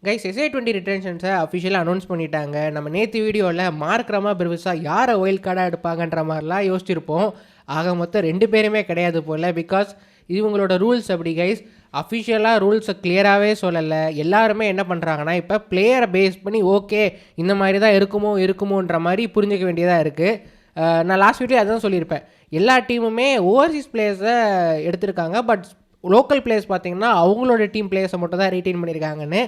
Guys SA20 ரிட்டென்ஷன்ஸை அஃபிஷியலாக announce பண்ணிட்டாங்க. நம்ம நேற்று வீடியோவில் மார்க்ரமா பிரிவிஸா யாரை ஒயில்ட் கார்டாக எடுப்பாங்கன்ற மாதிரிலாம் யோசிச்சிருப்போம். ஆக மொத்தம் 2 பேருமே கிடையாது போல். பிகாஸ் இவங்களோட ரூல்ஸ் அப்படி கைஸ். அஃபிஷியலாக ரூல்ஸை கிளியராகவே சொல்லலை. எல்லாருமே என்ன பண்ணுறாங்கன்னா இப்போ பிளேயரை பேஸ் பண்ணி ஓகே இந்த மாதிரி தான் இருக்குமோன்ற மாதிரி புரிஞ்சிக்க வேண்டியதாக இருக்குது. நான் லாஸ்ட் வீடியோ அதான் சொல்லியிருப்பேன். எல்லா டீமுமே ஓவர்சீஸ் பிளேயர்ஸை எடுத்திருக்காங்க. பட் லோக்கல் பிளேயர்ஸ் பார்த்திங்கன்னா அவங்களோட டீம் பிளேயர்ஸை மட்டும் தான் ரீட்டைன் பண்ணியிருக்காங்கன்னு.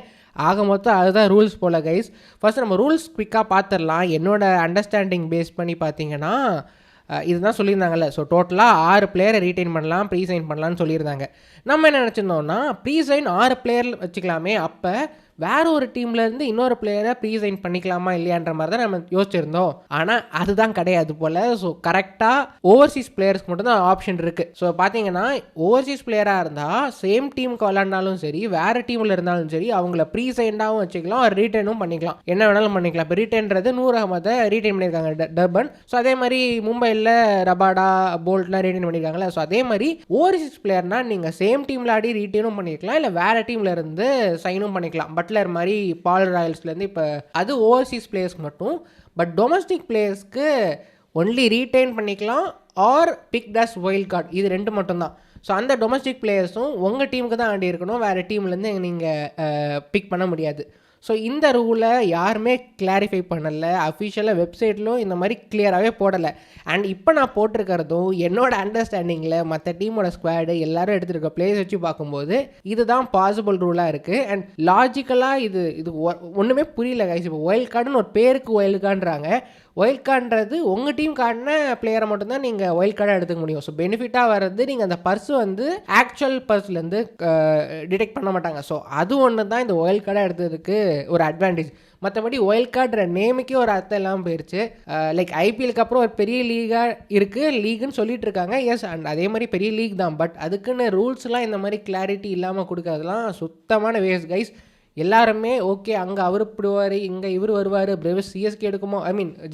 ஆக மொத்தம் அதுதான் ரூல்ஸ் போல் கைஸ். ஃபர்ஸ்ட் நம்ம ரூல்ஸ் குவிக்காக பார்த்துடலாம். என்னோடய அண்டர்ஸ்டாண்டிங் பேஸ் பண்ணி பார்த்தீங்கன்னா இதுதான் சொல்லியிருந்தாங்கல்ல. ஸோ டோட்டலாக 6 பிளேயரை ரீட்டைன் பண்ணலாம், ப்ரீ சைன் பண்ணலான்னு சொல்லியிருந்தாங்க. நம்ம என்ன நினச்சிருந்தோம்னா ப்ரீ சைன் 6 பிளேயர் வச்சுக்கலாமே, அப்போ வேறு ஒரு டீம்லேருந்து இன்னொரு பிளேயரை ப்ரீ சைன் பண்ணிக்கலாமா இல்லையான்ற மாதிரி தான் நம்ம யோசிச்சிருந்தோம். ஆனால் அதுதான் கிடையாது போல். ஸோ கரெக்டாக ஓவர்சீஸ் பிளேயர்ஸ்க்கு மட்டும் தான் ஆப்ஷன் இருக்குது. ஸோ பார்த்தீங்கன்னா ஓவர்சீஸ் பிளேயராக இருந்தால் சேம் டீமுக்கு விளாண்டாலும் சரி, வேறு டீமில் இருந்தாலும் சரி, அவங்கள ப்ரீ சைண்டாகவும் வச்சுக்கலாம், ரீட்டைனும் பண்ணிக்கலாம், என்ன வேணாலும் பண்ணிக்கலாம். இப்போ ரீட்டைன்றது நூர் அகமதை ரீட்டைன் பண்ணியிருக்காங்க டர்பன். ஸோ அதே மாதிரி மும்பையில் ரபாடா, போல்ட்லாம் ரீட்டைன் பண்ணியிருக்காங்களே. ஸோ அதே மாதிரி ஓவர்சீஸ் பிளேயர்னால் நீங்கள் சேம் டீமில் ஆடி ரீட்டைனும் பண்ணிக்கலாம், இல்லை வேறு டீமில் இருந்து சைனும் பண்ணிக்கலாம். பட்லர் மாதிரி பால் ராயல்ஸ்லேருந்து இப்போ அது ஓவர்சீஸ் பிளேயர்ஸ்க்கு மட்டும். பட் டொமஸ்டிக் பிளேயர்ஸ்க்கு ஒன்லி ரீட்டைன் பண்ணிக்கலாம் are big does wild card, இது 2 மட்டும்தான். ஸோ அந்த டொமஸ்டிக் பிளேயர்ஸும் உங்கள் டீமுக்கு தான் ஆடி இருக்கணும், வேறு டீம்லேருந்து நீங்கள் பிக் பண்ண முடியாது. ஸோ இந்த ரூலை யாருமே கிளாரிஃபை பண்ணலை. அஃபிஷியலாக வெப்சைட்லும் இந்த மாதிரி கிளியராகவே போடலை. அண்ட் இப்போ நான் போட்டிருக்கிறதும் என்னோடய அண்டர்ஸ்டாண்டிங்கில் மற்ற டீமோட ஸ்குவாடு எல்லோரும் எடுத்துருக்க பிளேயர்ஸ் வச்சு பார்க்கும்போது இதுதான் பாசிபிள் ரூலாக இருக்குது. அண்ட் லாஜிக்கலாக இது ஒன்றுமே புரியல கைஸ். இப்போ ஒயில்ட் கார்டுன்னு ஒரு பேருக்கு ஒயில்ட் கார்டுறாங்க. ஒயில்ட் கார்டுன்றது உங்கள் டீம் கார்டுன பிளேயரை மட்டும்தான் நீங்கள் ஒயில்ட் கார்டாக எடுத்துக்க முடியும். ஸோ பெனிஃபிட்டாக வர்றது நீங்கள் அந்த பர்ஸ் வந்து ஆக்சுவல் பர்ஸ்லேருந்து டிடெக்ட் பண்ண மாட்டாங்க. ஸோ அது ஒன்று தான் இந்த ஒயில்ட் கார்டாக எடுத்ததுக்கு ஒரு அட்வான்டேஜ். மற்றபடி ஒயில்ட் கார்டுற நேமுக்கே ஒரு அர்த்தம் இல்லாமல் போயிடுச்சு. லைக் ஐபிஎலுக்கு அப்புறம் ஒரு பெரிய லீகாக இருக்குது, லீகுன்னு சொல்லிட்டு இருக்காங்க. எஸ், அண்ட் அதே மாதிரி பெரிய லீக் தான். பட் அதுக்குன்னு ரூல்ஸ்லாம் இந்த மாதிரி கிளாரிட்டி இல்லாமல் கொடுக்கறதுலாம் சுத்தமான வேஸ்ட் கைஸ். எல்லாருமே ஓகே அங்கே அவர் போடுவார், இங்கே இவர் வருவார், பிரேவஸ் சிஎஸ்கே எடுக்குமோ,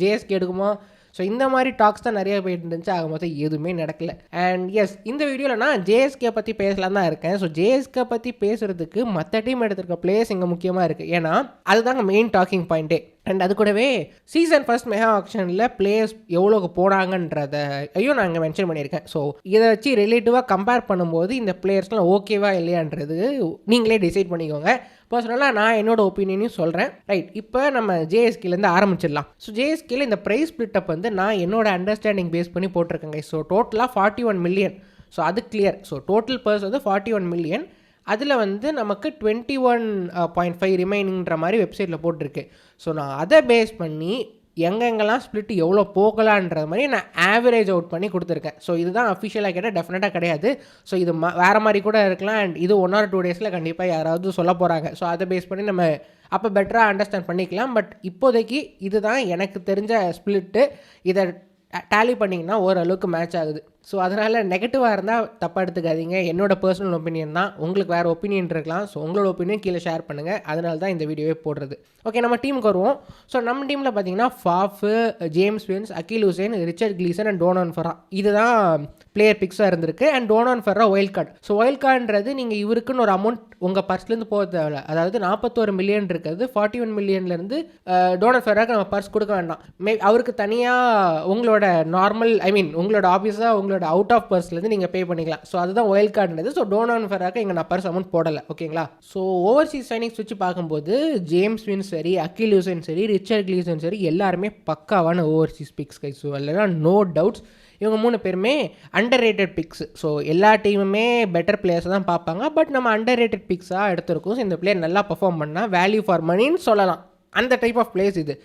ஜேஎஸ்கே எடுக்குமோ. ஸோ இந்த மாதிரி டாக்ஸ் தான் நிறைய போயிட்டு இருந்துச்சு. ஆக மொத்தம் எதுவுமே நடக்கல. அண்ட் எஸ், இந்த வீடியோவில் நான் ஜேஎஸ்கே பற்றி பேசலாம் தான் இருக்கேன். ஸோ ஜேஎஸ்கே பற்றி பேசுகிறதுக்கு மற்ற டீம் எடுத்திருக்க பிளேயர்ஸ் இங்கே முக்கியமாக இருக்குது. ஏன்னா அதுதாங்க மெயின் டாக்கிங் பாயிண்ட்டே. அண்ட் அது கூடவே சீசன் ஃபர்ஸ்ட் மெகா ஆக்ஷனில் பிளேயர்ஸ் எவ்வளோக்கு போனாங்கன்றத நான் இங்கே மென்ஷன் பண்ணியிருக்கேன். ஸோ இதை வச்சு ரிலேட்டிவாக கம்பேர் பண்ணும்போது இந்த பிளேயர்ஸ்லாம் ஓகேவா இல்லையான்றது நீங்களே டிசைட் பண்ணிக்கோங்க. பர்சனலாக நான் என்னோட ஒப்பீனியனையும் சொல்கிறேன். ரைட், இப்போ நம்ம ஜேஎஸ்கேலேருந்து ஆரம்பிச்சிடலாம். ஸோ ஜேஎஸ்கேல இந்த ப்ரைஸ் ஸ்பிளிட்டப் வந்து நான் என்னோட அண்டர்ஸ்டாண்டிங் பேஸ் பண்ணி போட்டிருக்கேங்க. ஸோ டோட்டலாக 41 மில்லியன். ஸோ அது கிளியர். ஸோ டோட்டல் பர்ஸ் வந்து 41 மில்லியன். அதில் வந்து நமக்கு 21.5 ரிமைனிங்கிற மாதிரி வெப்சைட்டில் போட்டிருக்கு. ஸோ நான் அதை பேஸ் பண்ணி எங்கெங்கெல்லாம் ஸ்பிளிட் எவ்வளோ போகலான்ற மாதிரி நான் ஆவரேஜ் அவுட் பண்ணி கொடுத்துருக்கேன். ஸோ இதுதான் அஃபிஷியலாக கேட்டால் டெஃபினட்டாக கிடையாது. ஸோ இது வேறு மாதிரி கூட இருக்கலாம். அண்ட் இது 1 or 2 டேஸில் கண்டிப்பாக யாராவது சொல்ல போகிறாங்க. ஸோ அதை பேஸ் பண்ணி நம்ம அப்போ பெட்டராக அண்டர்ஸ்டாண்ட் பண்ணிக்கலாம். பட் இப்போதைக்கு இதுதான் எனக்கு தெரிஞ்ச ஸ்பிளிட்டு. இதை டேலி பண்ணிங்கன்னா ஓரளவுக்கு மேட்ச் ஆகுது. ஸோ அதனால் நெகட்டிவாக இருந்தால் தப்பாக எடுத்துக்காதீங்க. என்னோடய பர்சனல் ஒப்பீனியன் தான். உங்களுக்கு வேறு ஒப்பீனியன் இருக்கலாம். ஸோ உங்களோட ஒப்பீனியன் கீழே ஷேர் பண்ணுங்கள். அதனால தான் இந்த வீடியோவே போடுறது. ஓகே, நம்ம டீமுக்கு வருவோம். ஸோ நம்ம டீமில் பார்த்தீங்கன்னா Faf, James Vince, Akeal Hosein, Richard Gleeson and Donovan Ferreira இதுதான் பிளேயர் பிக்ஸாக இருந்திருக்கு. And Donovan Ferreira wild card. So wild கார்டுன்றது நீங்கள் இவருக்குன்னு ஒரு அமௌண்ட் உங்கள் பர்ஸ்லேருந்து போக தேவையில்ல. அதாவது 41 மில்லியன் இருக்கிறது 41 மில்லியன்லேருந்து டோனான் ஃபெர்ராக்கு நம்ம பர்ஸ் கொடுக்க வேண்டாம். அவருக்கு தனியாக உங்களோட நார்மல் உங்களோட ஆஃபீஸாக உங்களோட அவுட் ஆஃப் பர்ஸ்லேருந்து நீங்கள் பே பண்ணிக்கலாம். ஸோ அதுதான் ஒயில்ட் கார்டுன்றது. ஸோ டோனான் ஃபெர்ராக்கு இங்கே நான் பர்ஸ் அமௌண்ட் போடலை. ஓகேங்களா? ஸோ ஓவர்சீஸ் சைனிங்ஸ் வச்சு பார்க்கும்போது ஜேம்ஸ் வின்ஸ் சரி, அகில் ஹுசைன் சரி, ரிச்சர்ட் கிளீசன் சரி எல்லாருமே பக்காவான ஓவர்சீஸ் பிக்ஸ் கைஸ். ஸோ அதில் நோ டவுட்ஸ். இவங்க 3 பேருமே அண்டர் ரேட்டட் பிக்ஸ். ஸோ எல்லா டீமுமே பெட்டர் பிளேயர்ஸ் தான் பார்ப்பாங்க. பட் நம்ம அண்டர் ரேட்டட் பிக்ஸாக எடுத்திருக்கோம். ஸோ இந்த பிளேயர் நல்லா பர்ஃபார்ம் பண்ணால் வேல்யூ ஃபார் மணின்னு சொல்லலாம். அந்த டைப் ஆஃப் பிளேயர்ஸ் இது.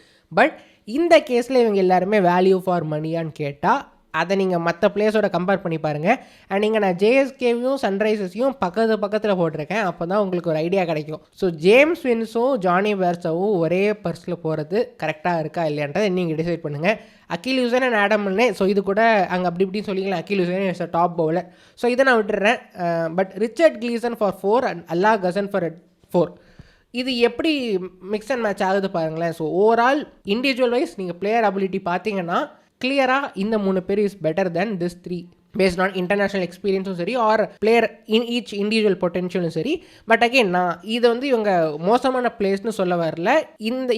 பட் இந்த கேஸில் இவங்க எல்லாருமே வேல்யூ ஃபார் மணியான்னு கேட்டால் அதை நீங்கள் மற்ற பிளேயர்ஸோட கம்பேர் பண்ணி பாருங்கள். அண்ட் இங்கே நான் ஜேஎஸ்கேவையும் சன்ரைசர்ஸையும் பக்கத்தில் போட்டிருக்கேன். அப்போ தான் உங்களுக்கு ஒரு ஐடியா கிடைக்கும். ஸோ ஜேம்ஸ் வின்ஸும் ஜானி பேர்ஸாவும் ஒரே பர்ஸில் போகிறது கரெக்டாக இருக்கா இல்லையான்றதை நீங்கள் டிசைட் பண்ணுங்கள். அகில் ஹுசைன் அண்ட் ஆடம்னே ஸோ இது கூட அங்கே அப்படி இப்படின்னு சொல்லிக்கலாம். Akeal Hosein is a top bowler. So இதை நான் விட்டுறேன். But Richard Gleeson for 4 and Allah கசன் ஃபார் 4 இது எப்படி மிக்ஸ் அண்ட் மேட்ச் ஆகுது பாருங்களேன். ஸோ ஓவரால் இண்டிவிஜுவல் வைஸ் நீங்கள் பிளேயர் அபிலிட்டி பார்த்தீங்கன்னா கிளியராக இந்த 3 பேர் is better then this 3 based on international எக்ஸ்பீரியன்ஸும் சரி or player in each individual பொட்டென்ஷியலும் சரி. பட் அகெயின் நான் இதை வந்து இவங்க மோசமான பிளேயர்ஸ்னு சொல்ல வரல.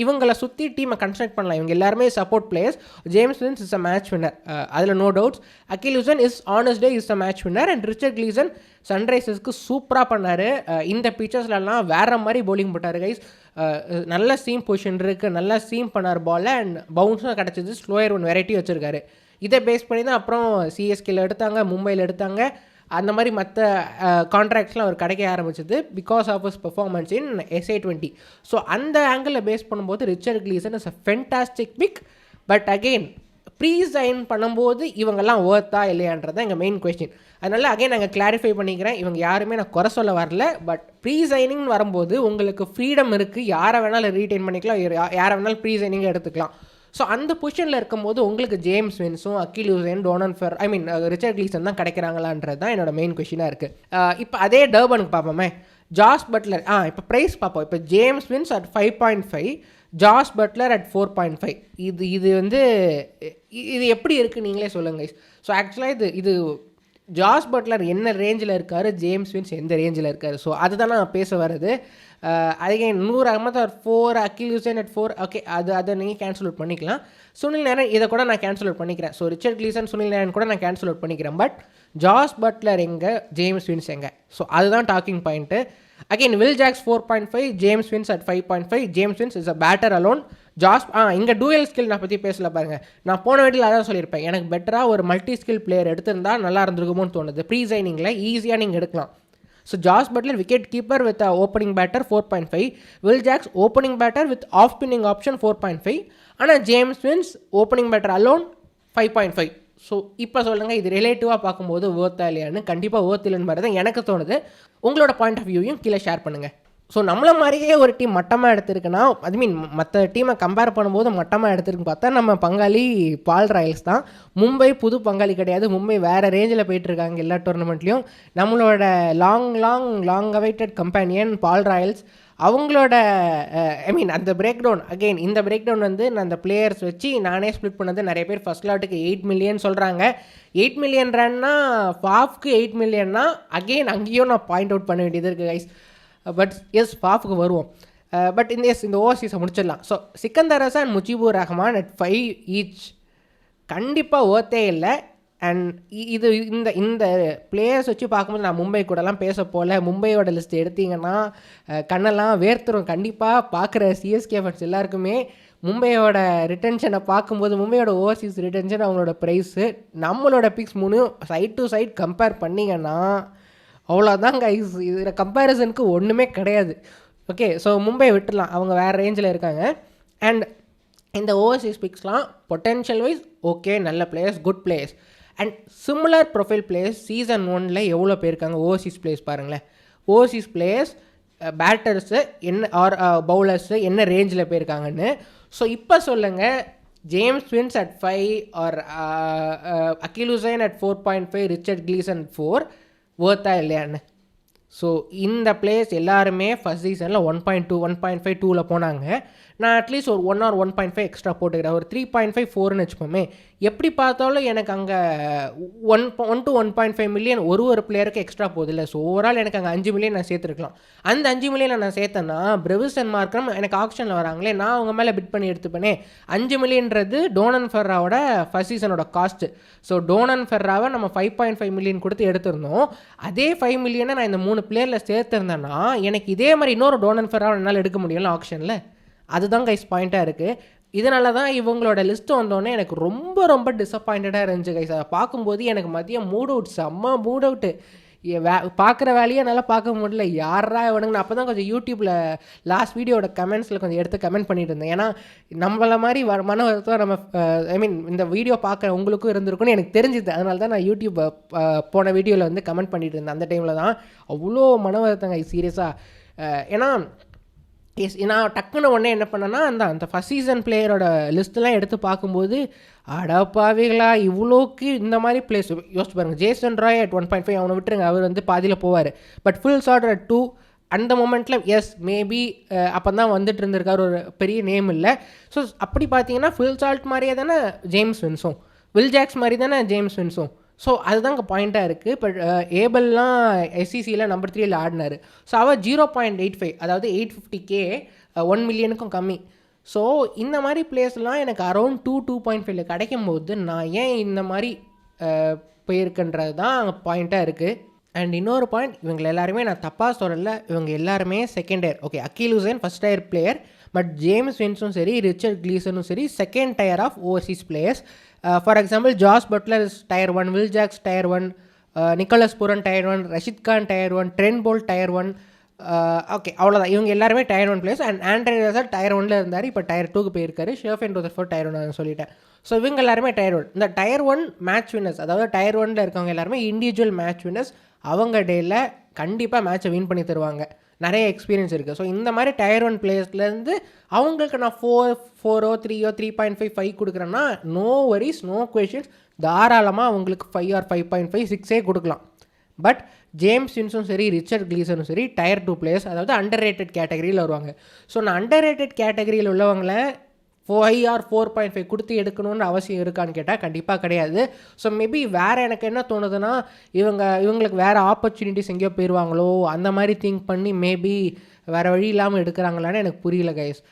இவங்களை சுற்றி டீமை கன்ஸ்ட்ரக்ட் பண்ணலாம். இவங்க எல்லாருமே support players. James Vince is a match winner, அதில் no doubts. Akeal Hosein is on his day is a match winner. And Richard Gleeson சன்ரைசர்ஸ்க்கு சூப்பராக பண்ணார். இந்த பிச்சர்ஸ்லாம் வேறு மாதிரி பவுலிங் போட்டார் கைஸ். நல்ல சீம் பொசிஷன் இருக்குது, நல்லா சீம் பண்ணார் பாலில். அண்ட் பவுன்ஸும் கிடச்சிது, ஸ்லோயர் ஒன் வெரைட்டி வச்சுருக்காரு. இதை பேஸ் பண்ணி தான் அப்புறம் சிஎஸ்கேல எடுத்தாங்க, மும்பையில் எடுத்தாங்க. அந்த மாதிரி மற்ற கான்ட்ராக்ட்ஸ்லாம் அவர் கிடைக்க ஆரம்பிச்சது because of his performance in SA20. So அந்த ஆங்கிளில் பேஸ் பண்ணும்போது Richard Gleeson is a fantastic pick. But again pre sign பண்ணும்போது இவங்கெல்லாம் ஓர்த்தா இல்லையான்றதான் எங்கள் மெயின் கொஸ்டின். அதனால் அகைன் நாங்கள் கிளாரிஃபை பண்ணிக்கிறேன், இவங்க யாருமே நான் குறை சொல்ல வரல. பட் ப்ரீ சைனிங்னு வரும்போது உங்களுக்கு ஃப்ரீடம் இருக்குது, யாரை வேணாலும் ரீட்டைன் பண்ணிக்கலாம், யாரை வேணாலும் ப்ரீ சைனிங்கை எடுத்துக்கலாம். ஸோ அந்த பொசிஷனில் இருக்கும்போது உங்களுக்கு ஜேம்ஸ் வின்ஸும் அகில் ஹுசைன் டோனன் ஃபெர் ரிச்சர்ட் கிளீசன் தான் கிடைக்கிறாங்களான்றது தான் என்னோட மெயின் கொஷினாக இருக்குது. இப்போ அதே டர்பனுக்கு பார்ப்போமே. ஜாஸ் பட்லர் இப்போ ப்ரைஸ் பார்ப்போம். இப்போ James Vince at 5.5, Jos Buttler at 4.5. இது வந்து இது எப்படி இருக்குது நீங்களே சொல்லுங்கள். ஸோ ஆக்சுவலாக இது ஜாஸ் பட்லர் என்ன ரேஞ்சில் இருக்கார், ஜேம்ஸ் வின்ஸ் எந்த ரேஞ்சில் இருக்கார். ஸோ அதுதான் நான் பேச வருது. Again 100 Ahmed or 4, Akeal Hosein at 4. Okay, அதை நீங்கள் கேன்சல் அவுட் பண்ணிக்கலாம். சுனில் நாராயண் இதை கூட நான் கேன்சல் அவுட் பண்ணிக்கிறேன். So Richard Gleeson, Sunil Narine கூட நான் கேன்சல் அவுட் பண்ணிக்கிறேன். பட் ஜாஸ் பட்லர் எங்கே, ஜேம்ஸ் வின்ஸ் எங்கே? ஸோ அதுதான் talking point. Again Will Jacks 4.5, James Vince at 5.5. James Vince is a batter alone. Jos இங்கே டூயல் ஸ்கில் நான் பற்றி பேசல பாருங்கள். நான் போன வீட்டில் அதான் சொல்லியிருப்பேன், எனக்கு பெட்டராக ஒரு மல்டி ஸ்கில் பிளேயர் எடுத்திருந்தா நல்லா இருந்திருக்குமோன்னு தோணுது. ப்ரீ சைனிங்கில் ஈஸியாக நீங்கள் எடுக்கலாம். So Jos Buttler wicket keeper with opening batter 4.5, Will Jacks opening batter with off spinning option 4.5. ஆனால் James Vince opening batter alone 5.5. So இப்போ சொல்லுங்கள், இது ரிலேட்டிவாக பார்க்கும்போது ஓர்த்தா இல்லையான்னு. கண்டிப்பாக ஓர்த் இல்லைன்னு மாதிரி தான் எனக்கு தோணுது. உங்களோட பாயிண்ட் ஆஃப் வியூவையும் கீழே ஷேர் பண்ணுங்கள். ஸோ நம்மளை மாதிரியே ஒரு டீம் மட்டமாக எடுத்திருக்குன்னா, மற்ற டீமை கம்பேர் பண்ணும்போது மட்டமாக எடுத்திருக்குன்னு பார்த்தா நம்ம பங்காளி பால் ராயல்ஸ் தான். மும்பை புது பங்காளி கிடையாது. மும்பை வேறு ரேஞ்சில் போயிட்டுருக்காங்க எல்லா டோர்னமெண்ட்லேயும். நம்மளோட லாங் அவைட்டட் கம்பேனியன் பால் ராயல்ஸ், அவங்களோட அந்த பிரேக் டவுன் அகெயின் இந்த பிரேக் டவுன் வந்து நான் அந்த பிளேயர்ஸ் வச்சு நானே ஸ்ப்ளிட் பண்ணது. நிறைய பேர் ஃபர்ஸ்ட் லாட்டுக்கு 8 மில்லியன் சொல்கிறாங்க. 8 மில்லியன் ரன்னா ஃபாஃப்க்கு 8 மில்லியன்னா அகெயின் அங்கேயும் நான் பாயிண்ட் அவுட் பண்ண வேண்டியது இருக்குது கைஸ். பட் எஸ் ஃபாஃப்க்கு வருவோம். பட் இந்த ஓவர்சீஸை முடிச்சிடலாம். So Sikandar Hasan and Mujibur Rahman at 5 each கண்டிப்பாக ஓர்த்தே இல்லை. அண்ட் இது இந்த பிளேயர்ஸ் வச்சு பார்க்கும்போது நான் மும்பை கூடலாம் பேச போல். மும்பையோட லிஸ்ட் எடுத்திங்கன்னா கண்ணெல்லாம் வேர்த்துரும். கண்டிப்பாக பார்க்குற சிஎஸ்கே ஃபேன்ஸ் எல்லாருக்குமே மும்பையோட ரிட்டன்ஷனை பார்க்கும்போது, மும்பையோட ஓவர்சீஸ் ரிட்டன்ஷன், அவங்களோட ப்ரைஸு, நம்மளோட picks 3 side to side compare பண்ணிங்கன்னா அவ்வளோதான் கைஸ். இதில் கம்பேரிசனுக்கு ஒன்றுமே கிடையாது. ஓகே, ஸோ மும்பை விட்டுடலாம், அவங்க வேறு ரேஞ்சில் இருக்காங்க. அண்ட் இந்த ஓவர்சீஸ் பிக்ஸ்லாம் பொட்டென்ஷியல் வைஸ் ஓகே, நல்ல players, good players. And similar profile players season 1 எவ்வளோ பேர் இருக்காங்க ஓவர்சீஸ் பிளேயர்ஸ் பாருங்களேன். ஓவர்சீஸ் பிளேயர்ஸ் பேட்டர்ஸு என்ன ஆர் பவுலர்ஸு என்ன ரேஞ்சில் போயிருக்காங்கன்னு. ஸோ இப்போ சொல்லுங்கள், James Vince at 5 or Akeal Hosein at 4.5, Richard Gleeson 4 ஓர்த்தா இல்லையான்னு. ஸோ இந்த பிளேயர்ஸ் எல்லாருமே ஃபஸ்ட் சீசனில் 1.2 1.5 2ல் போனாங்க. நான் அட்லீஸ்ட் ஒரு 1 or 1.5 எக்ஸ்ட்ரா போட்டுக்கிறேன். ஒரு 3.5 4ன்னு வச்சுப்போமே. எப்படி பார்த்தாலும் எனக்கு அங்கே 1 to 1.5 மில்லியன் ஒரு பிளேயருக்கு எக்ஸ்ட்ரா போகுது இல்லை. ஸோ ஓவரால் எனக்கு அங்கே 5 மில்லியன் நான் சேர்த்துருக்கலாம். அந்த 5 மில்லியன் நான் சேர்த்தேன்னா பிரவிஸ் அண்ட் மார்க்ரம் எனக்கு ஆப்ஷனில் வராங்களே, நான் அவங்க மேலே பிட் பண்ணி எடுத்துப்பேனே. 5 மில்லியன்றது டோனன் ஃபெர்ராவோட ஃபர்ஸ்ட் சீசனோட காஸ்ட்டு. ஸோ டோனன் ஃபெர்ராவை நம்ம 5.5 மில்லியன் கொடுத்து எடுத்திருந்தோம். அதே 5 மில்லியனை நான் இந்த 3 பிளேயரில் சேர்த்துருந்தேன்னா எனக்கு இதே மாதிரி இன்னொரு டோனன் ஃபெர்ராவை என்னால் எடுக்க முடியல ஆப்ஷனில். அதுதான் கைஸ் பாயிண்ட்டாக இருக்குது. இதனால தான் இவங்களோட லிஸ்ட்டு வந்தோடனே எனக்கு ரொம்ப டிசப்பாயிண்டடாக இருந்துச்சு கைஸ். அதை பார்க்கும்போது எனக்கு மதியம் மூட் அவுட், செம்ம மூட் அவுட்டு. பார்க்குற வேலையை என்னால் பார்க்க முடியல. யாரா இவனுங்க. நான் அப்போ தான் கொஞ்சம் யூடியூப்பில் லாஸ்ட் வீடியோட கமெண்ட்ஸில் கொஞ்சம் எடுத்து கமெண்ட் பண்ணிட்டு இருந்தேன். ஏன்னா நம்மள மாதிரி மன வருத்தம் நம்ம இந்த வீடியோ பார்க்குற உங்களுக்கும் இருந்திருக்குன்னு எனக்கு தெரிஞ்சுது. அதனால தான் நான் யூடியூப் போன வீடியோவில் வந்து கமெண்ட் பண்ணிட்டு இருந்தேன். அந்த டைமில் தான் அவ்வளோ மன வருத்தங்க சீரியஸாக. ஏன்னா நான் டக்குன்னு உடனே என்ன பண்ணேன்னா அந்த ஃபஸ்ட் சீசன் பிளேயரோட லிஸ்ட்டெலாம் எடுத்து பார்க்கும்போது அடப்பாவிகளா இவ்வளோக்கு இந்த மாதிரி பிளேஸ் யோசிச்சு பாருங்கள். ஜேசன் ராய் அட் 1.5 அவனை விட்டுருங்க, அவர் வந்து பாதியில் போவார். பட் ஃபுல் சார்டர் அட் 2 அந்த மொமெண்ட்டில் எஸ் மேபி அப்போ தான் வந்துட்டு இருந்திருக்கார், ஒரு பெரிய நேம் இல்லை. ஸோ அப்படி பார்த்தீங்கன்னா ஃபுல் சால்ட் மாதிரியே தானே ஜேம்ஸ் வின்ஸும், வில் ஜாக்ஸ் மாதிரி தானே ஜேம்ஸ் வின்ஸும். ஸோ அதுதான் இங்கே பாயிண்ட்டாக இருக்குது. இப்போ ஏபல்லாம் எஸ்சிசியில் நம்பர் 3ல் ஆடினார். ஸோ அவர் 0.85, அதாவது 850K 1 மில்லியனுக்கும் கம்மி. ஸோ இந்த மாதிரி பிளேஸ்லாம் எனக்கு அரௌண்ட் 2.5 கிடைக்கும் போது நான் ஏன் இந்த மாதிரி போயிருக்குன்றது தான் அங்கே பாயிண்ட்டாக இருக்குது. அண்ட் இன்னொரு பாயிண்ட், இவங்க எல்லாருமே நான் தப்பாக சொல்லலை, இவங்க எல்லாருமே second tier. Okay, Akeal Hosein first tier player, but James வின்ஸும் சரி ரிச்சர்ட் கிளீசனும் சரி second tier of overseas players. For example Jos Buttler is tier 1, Will Jacks tier 1, Nicholas Pooran tier 1, Rashid Khan tier 1, Trent Boult tier 1. Okay, அவ்வளோதான். இவங்க எல்லாருமே tier 1 players. And Andre Russell tier 1ல் இருந்தார், இப்போ டயர் 2க்கு போயிருக்காரு. ஷெர்ஃபன் ருதர்ஃபோர்ட் டயர் 1 சொல்லிட்டேன். So இவங்க எல்லாருமே டயர் 1. இந்த டயர் 1 மேட்ச் வின்னர்ஸ், அதாவது டயர் 1ல் இருக்கவங்க எல்லாருமே இண்டிவிஜுவல் மேட்ச் வின்னர்ஸ். அவங்க டேயில் கண்டிப்பாக மேட்சை வின் பண்ணி தருவாங்க, நிறைய எக்ஸ்பீரியன்ஸ் இருக்குது. ஸோ இந்த மாதிரி டயர் 1 பிளேயர்ஸ்லேருந்து அவங்களுக்கு நான் 4 3 3.5 5 கொடுக்குறேன்னா நோ வரிஸ், நோ கொஷின்ஸ், தாராளமாக அவங்களுக்கு 5 or 5.5 6 கொடுக்கலாம். பட் ஜேம்ஸ் வின்ஸும் சரி ரிச்சர்ட் கிளீசனும் சரி டயர் 2 பிளேயர்ஸ், அதாவது அண்டர் ரேட்டட் கேட்டகரியில் வருவாங்க. ஸோ நான் அண்டர் ரேட்டட் கேட்டகரியில் உள்ளவங்களை 5 or 4.5 கொடுத்து எடுக்கணும்னு அவசியம் இருக்கான்னு கேட்டால் கண்டிப்பாக கிடையாது. ஸோ மேபி வேறு எனக்கு என்ன தோணுதுன்னா, இவங்களுக்கு வேறு ஆப்பர்ச்சுனிட்டிஸ் எங்கேயோ போயிடுவாங்களோ அந்த மாதிரி திங்க் பண்ணி மேபி வேறு வழி இல்லாமல் எடுக்கிறாங்களான்னு எனக்கு புரியல கைஸ்.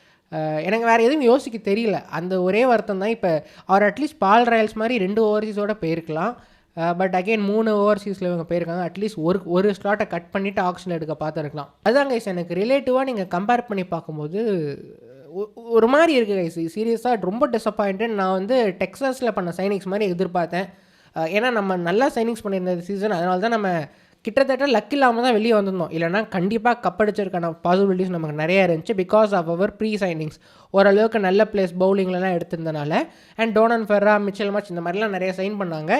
எனக்கு வேறு எதுவும் யோசிக்க தெரியல. அந்த ஒரே வருத்தம் தான். இப்போ அவர் அட்லீஸ்ட் பால் ராயல்ஸ் மாதிரி 2 ஓவர்சீஸோடு போயிருக்கலாம். பட் அகெயின் 3 ஓவர்சீஸில் இவங்க போயிருக்காங்க. அட்லீஸ்ட் ஒரு ஸ்லாட்டை கட் பண்ணிவிட்டு ஆக்ஷனில் எடுக்க பார்த்துருக்கலாம். அதுதான் கைஸ், எனக்கு ரிலேட்டிவாக நீங்கள் கம்பேர் பண்ணி பார்க்கும்போது ஒரு மாதிரி இருக்குது கைஸ். சீரியஸாக ரொம்ப டிசப்பாயிண்டட். நான் வந்து டெக்ஸாஸில் பண்ண சைனிங்ஸ் மாதிரி எதிர்பார்த்தேன். ஏன்னா நம்ம நல்லா சைனிங்ஸ் பண்ணியிருந்த சீசன், அதனால தான் நம்ம கிட்டத்தட்ட லக் இல்லாமல் தான் வெளியே வந்திருந்தோம். இல்லைனா கண்டிப்பாக கப்படிச்சிருக்கான பாசிபிலிட்டிஸ் நமக்கு நிறையா இருந்துச்சு. பிகாஸ் ஆஃப் அவர் ப்ரீ சைனிங்ஸ் ஓரளவுக்கு நல்ல பிளேஸ் பவுலிங்லலாம் எடுத்திருந்தனால. And Donovan Ferreira, Mitchell Marsh இந்த மாதிரிலாம் நிறைய சைன் பண்ணாங்க.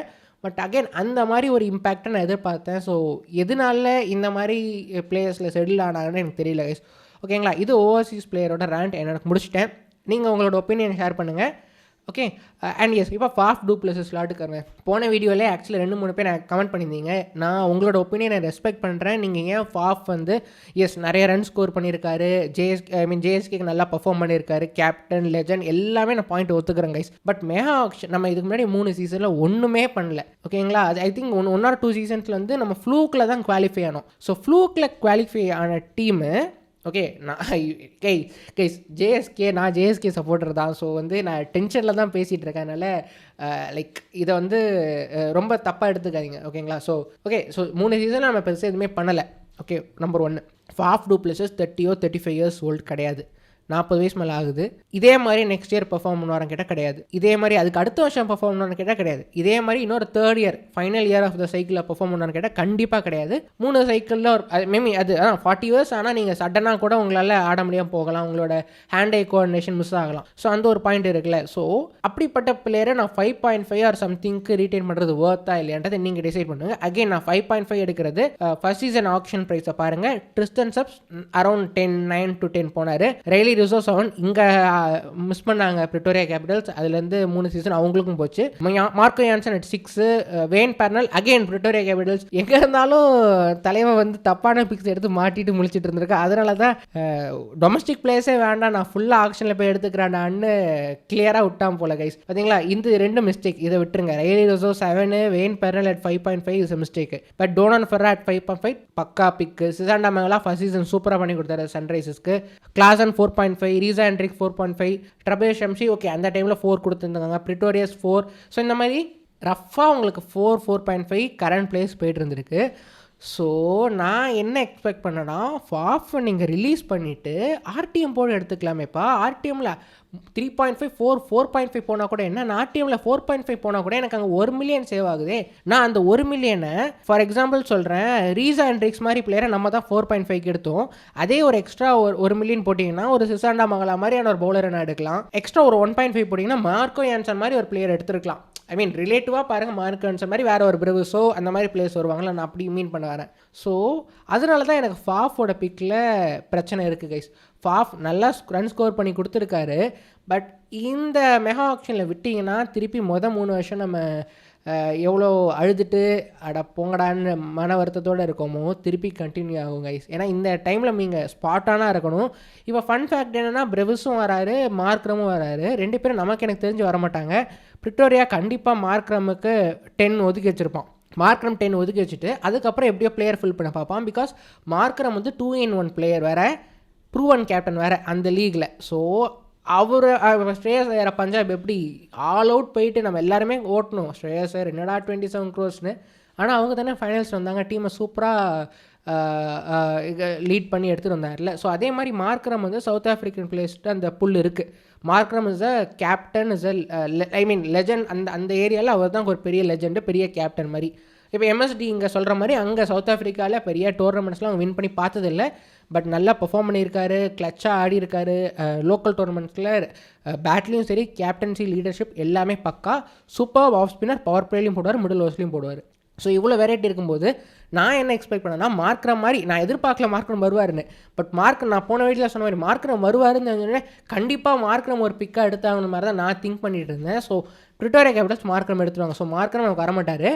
பட் அகெயின் அந்த மாதிரி ஒரு இம்பேக்டை நான் எதிர்பார்த்தேன். ஸோ எதனால இந்த மாதிரி பிளேயர்ஸில் செட்டில் ஆனாங்கன்னு எனக்கு தெரியல கைஸ். ஓகேங்களா, இது ஓவர்சீஸ் பிளேயரோட ரேண்ட் எனக்கு முடிச்சிட்டேன். நீங்கள் உங்களோட ஒப்பீனியன் ஷேர் பண்ணுங்கள். ஓகே, அண்ட் எஸ், இப்போ ஃபாஃப் டூ பிளஸஸ் ஸ்லாட்டுக்காரங்க போன வீடியோவிலே ஆக்சுவலி 2-3 பேர் எனக்கு கமெண்ட் பண்ணியிருந்தீங்க. நான் உங்களோட ஒப்பீனியனை ரெஸ்பெக்ட் பண்ணுறேன். நீங்கள் ஏன் ஃபாஃப் வந்து எஸ் நிறைய ரன் ஸ்கோர் பண்ணியிருக்காரு, ஜேஎஸ்கேக்கு நல்லா பர்ஃபார்ம் பண்ணியிருக்காரு, கேப்டன் லெஜண்ட் எல்லாமே நான் பாயிண்ட் ஒத்துக்கிறேன் கைஸ். பட் மெகா ஆக்ஷன் நம்ம இதுக்கு முன்னாடி 3 சீசனில் ஒன்றுமே பண்ணல. ஓகேங்களா, அது ஐ திங்க் 1 or 2 சீசன்ஸில் வந்து நம்ம ஃப்ளூக்கில் தான் குவாலிஃபை ஆனோம். ஸோ ஃப்ளூக்கில் குவாலிஃபை ஆன டீமு ஓகே. நான் நான் ஜேஎஸ்கே சப்போர்ட்டர் தான். ஸோ வந்து நான் டென்ஷனில் தான் பேசிகிட்டு இருக்கேன். அதனால் லைக் இதை வந்து ரொம்ப தப்பாக எடுத்துக்காதீங்க. ஓகேங்களா, ஸோ ஓகே. ஸோ 3 சீசனில் நம்ம பெருசாக எதுவுமே பண்ணலை. Okay, number 1 Faf du pluses 30 or 35 years old கிடையாது, 40 வயசு மேலே ஆகுது. இதே மாதிரி நெக்ஸ்ட் இயர் பெர்ஃபார்ம் பண்ணுவாரான்னு கேட்டால் கிடையாது. இதே மாதிரி அதுக்கு அடுத்த வருஷம் பெர்ஃபார்ம் பண்ணுவான்னு கேட்டால் கிடையாது. இதே மாதிரி இன்னொரு 3rd year final year of the சைக்கிளில் பெர்ஃபார்ம் பண்ணுவான்னு கேட்டால் கண்டிப்பாக கிடையாது. 3 சைக்கிளில் ஒரு மேபி அது 40 years ஆனால் நீங்கள் சடனாக கூட உங்களால் ஆட முடியாமல் போகலாம், உங்களோட ஹேண்ட் ஐ கோஆர்டினேஷன் மிஸ் ஆகலாம். ஸோ அந்த ஒரு பாயிண்ட் இருக்குல்ல. ஸோ அப்படிப்பட்ட பிளேயரை நான் 5.5 or சம்திங்க்கு ரீட்டைன் பண்ணுறது ஒர்த்தா இல்லையான்றதை நீங்கள் டிசைட் பண்ணுங்கள். அகெயின் நான் 5.5 எடுக்கிறது. ஃபர்ஸ்ட் சீசன் ஆக்ஷன் ப்ரைஸை பாருங்கள். ட்ரிஸ்டன் சப்ஸ் அரௌண்ட் 9 to 10 போனார். ரெய்லி ரிசோ 7 இங்கே மிஸ் பண்ணாங்க பிரிட்டோரியா கேபிட்டல்ஸ். அதுலேருந்து 3 சீசன் அவங்களுக்கும் போச்சு. Marco Jansen at 6, van Parnell again Pretoria Capitals. எங்கே இருந்தாலும் தலைவன் வந்து தப்பான பிக்ஸ் எடுத்து மாட்டிட்டு முழிச்சிட்டு இருந்திருக்கு. அதனால தான் டொமஸ்டிக் பிளேஸே வேண்டாம், நான் ஃபுல்லாக ஆக்ஷனில் போய் எடுத்துக்கிறான்னு கிளியராக விட்டான் போல கைஸ். பார்த்தீங்களா, இந்த 2 மிஸ்டேக். இதை விட்டுருங்க. Rilee Rossouw 7, Wayne Parnell at 5.5 is mistake. But Donovan Ferreira at 5.5 பக்கா பிக்கு. சிசாண்டா மங்களா ஃபர்ஸ்ட் சீசன் சூப்பராக பண்ணி கொடுத்தாரு சன்ரைசர்ஸ்க்கு. கிளாசன் 4.5, ரீசா ஹென்ட்ரிக் 4.5, ட்ரபே ஷம்ஷி ஓகே அந்த டைமில் 4 கொடுத்துருந்தாங்க, பிரிட்டோரியஸ் 4. ஸோ இந்த மாதிரி ரஃபாக உங்களுக்கு 4.5 கரண்ட் பிளேஸ் போய்ட்டு இருந்திருக்கு. ஸோ நான் என்ன எக்ஸ்பெக்ட் பண்ணேன்னா, ஃபாஃப் நீங்கள் ரிலீஸ் பண்ணிவிட்டு ஆர்டிஎம் போர்டு எடுத்துக்கலாமேப்பா. ஆர்டிஎம்மில் 3.5 4.5 போனால் கூட என்ன, ஆர்டிஎம்மில் 4.5 போனால் கூட எனக்கு அங்கே 1 million சேவ் ஆகுது. நான் அந்த 1 million ஃபார் எக்ஸாம்பிள் சொல்கிறேன், ரீசா ஹென்ட்ரிக்ஸ் மாதிரி பிளேயரை நம்ம தான் 4.5 எடுத்தோம். அதே ஒரு எக்ஸ்ட்ரா 1 million போட்டிங்கன்னா ஒரு சிசாண்டா மங்களா மாதிரியான ஒரு பவுலரை நான் எடுக்கலாம். எக்ஸ்ட்ரா ஒரு 1.5 போட்டிங்கன்னா மார்க்கோ யான்சன் மாதிரி ஒரு பிளேயர் எடுத்துருக்கலாம். ஐ மீன் ரிலேட்டிவாக பாருங்கள், மார்க்கோ யான்சன் மாதிரி வேறு ஒரு பிரிவுஸோ அந்த மாதிரி பிளேயர்ஸ் வருவாங்களா, நான் அப்படி மீன் பண்ண வரேன். ஸோ அதனால தான் எனக்கு ஃபாஃபோட பிக்கில் பிரச்சனை இருக்குது கைஸ். ஃபாஃப் நல்லா ரன் ஸ்கோர் பண்ணி கொடுத்துருக்காரு. பட் இந்த மெகா ஆக்ஷனில் விட்டிங்கன்னா திருப்பி 3 வருஷம் நம்ம எவ்வளோ அழுதுட்டு அட போங்கடான்னு மன வருத்தத்தோடு இருக்கோமோ திருப்பி கண்டினியூ ஆகும் கைஸ். ஏன்னா இந்த டைமில் நீங்கள் ஸ்பாட்டானாக இருக்கணும். இப்போ ஃபன் ஃபேக்ட் என்னென்னா பிரெவிஸும் வராரு, மார்க்ரமும் வராரு. 2 பேரும் எனக்கு தெரிஞ்சு வரமாட்டாங்க. பிரிட்டோரியா கண்டிப்பாக மார்க்ரமுக்கு 10 ஒதுக்கி வச்சுருப்பான். மார்க்ரம் 10 ஒதுக்கி வச்சுட்டு அதுக்கப்புறம் எப்படியோ பிளேயர் ஃபில் பண்ண பார்ப்பான். பிகாஸ் மார்க்ரம் வந்து 2-in-1 பிளேயர் வேறு, ப்ரூவன் கேப்டன் வேறு அந்த லீகில். ஸோ அவர் ஸ்ரேயஸ் ஐயரை பஞ்சாப் எப்படி ஆல் அவுட் போயிட்டு நம்ம எல்லாருமே ஓட்டணும் ஸ்ரேயஸ் ஐயர் என்னடா 27 crores. ஆனால் அவங்க தானே ஃபைனல்ஸ் வந்தாங்க, டீமை சூப்பராக லீட் பண்ணி எடுத்துகிட்டு வந்தார்ல. ஸோ அதே மாதிரி மார்க்ரம் வந்து சவுத் ஆஃப்ரிக்கன் பிளேஸ்ட்டு அந்த புல் இருக்குது. Markram is a captain, is I mean legend. அந்த ஏரியாவில் அவர் தான் ஒரு பெரிய லெஜெண்டு, பெரிய கேப்டன் மாதிரி. இப்போ எம்எஸ்டி இங்கே சொல்கிற மாதிரி அங்கே சவுத் ஆஃப்ரிக்காவில் பெரிய டோர்னமெண்ட்ஸ்லாம் அவங்க வின் பண்ணி பார்த்ததில்லை. பட் நல்லா பெர்ஃபார்ம் பண்ணியிருக்காரு, கிளச்சாக ஆடி இருக்காரு. லோக்கல் டோர்னமெண்ட்ஸில் பேட்லேயும் சரி, கேப்டன்சி, லீடர்ஷிப் எல்லாமே பக்கா. சூப்பர் ஆஃப் ஸ்பின்னர், பவர் பிளேலையும் போடுவார், மிடில் ஓவர்ஸ்லையும் போடுவார். ஸோ இவ்வளோ வெரைட்டி இருக்கும்போது நான் என்ன எக்ஸ்பெக்ட் பண்ணேன்னா மார்க்ரம் மாதிரி நான் எதிர்பார்க்கல மார்க்ரம் வருவாருன்னு. பட் நான் போன வீட்டில் சொன்ன மாதிரி மார்க்ரம் வருவாருன்னு சொன்னேன். கண்டிப்பாக மார்க்ரம் ஒரு பிக்காக எடுத்தாங்கன்னு மாதிரி தான் நான் திங்க் பண்ணிட்டு இருந்தேன். ஸோ பிரிட்டோரியா கேபிட்டல்ஸ் மார்க்ரம் எடுத்துருவாங்க. ஸோ மார்க்ரம் நமக்கு வரமாட்டார்.